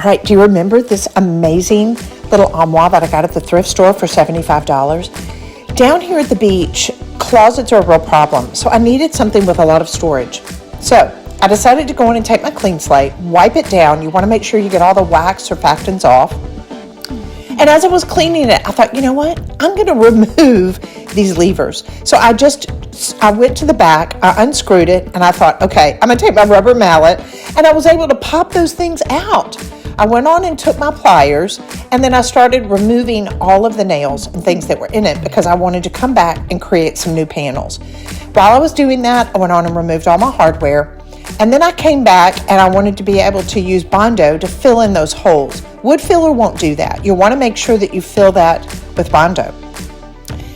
All right, do you remember this amazing little armoire that I got at the thrift store for $75? Down here at the beach, closets are a real problem, so I needed something with a lot of storage. So I decided to go in and take my clean slate, wipe it down. You want to make sure you get all the wax surfactants off. And as I was cleaning it, I thought, you know what? I'm going to remove these levers. So I went to the back, I unscrewed it, and I thought, okay, I'm going to take my rubber mallet, and I was able to pop those things out. I went on and took my pliers, and then I started removing all of the nails and things that were in it because I wanted to come back and create some new panels. While I was doing that, I went on and removed all my hardware, and then I came back and I wanted to be able to use Bondo to fill in those holes. Wood filler won't do that. You want to make sure that you fill that with Bondo.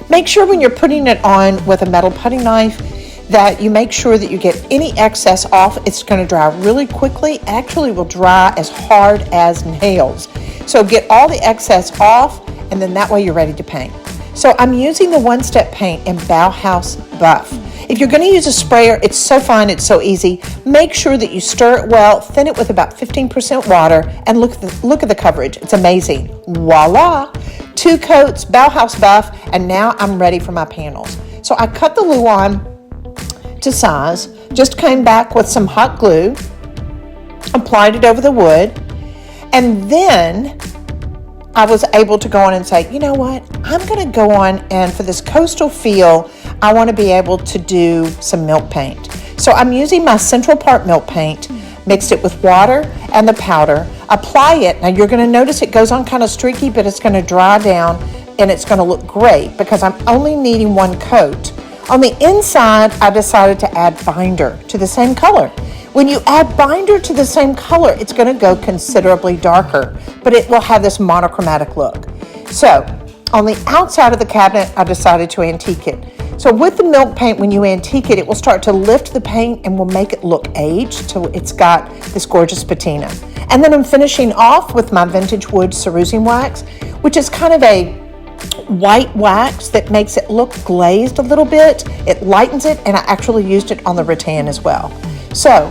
Make sure when you're putting it on with a metal putty knife that you make sure that you get any excess off. It's going to dry really quickly. Actually, will dry as hard as nails. So get all the excess off, and then that way you're ready to paint. So I'm using the one-step paint in Bauhaus Buff. If you're going to use a sprayer, it's so fine, it's so easy. Make sure that you stir it well, thin it with about 15% water, and look at the coverage. It's amazing. Voila! 2 coats, Bauhaus Buff, and now I'm ready for my panels. So I cut the luan to size, just came back with some hot glue, applied it over the wood, and then I was able to go on and say, you know what, I'm going to go on and for this coastal feel, I want to be able to do some milk paint. So I'm using my Central Park milk paint, mixed it with water and the powder, apply it. Now you're going to notice it goes on kind of streaky, but it's going to dry down and it's going to look great because I'm only needing 1 coat. On the inside, I decided to add binder to the same color. When you add binder to the same color, it's going to go considerably darker, but it will have this monochromatic look. So on the outside of the cabinet, I decided to antique it. So with the milk paint, when you antique it, it will start to lift the paint and will make it look aged. So it's got this gorgeous patina. And then I'm finishing off with my vintage wood Cerusing Wax, which is kind of a white wax that makes it look glazed a little bit. It lightens it, and I actually used it on the rattan as well. So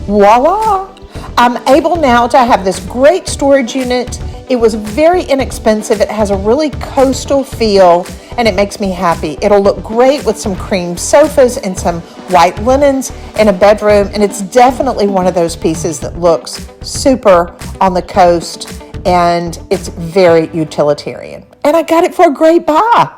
voila! I'm able now to have this great storage unit. It was very inexpensive. It has a really coastal feel, and it makes me happy. It'll look great with some cream sofas and some white linens in a bedroom, and it's definitely one of those pieces that looks super on the coast, and it's very utilitarian. And I got it for a great buy.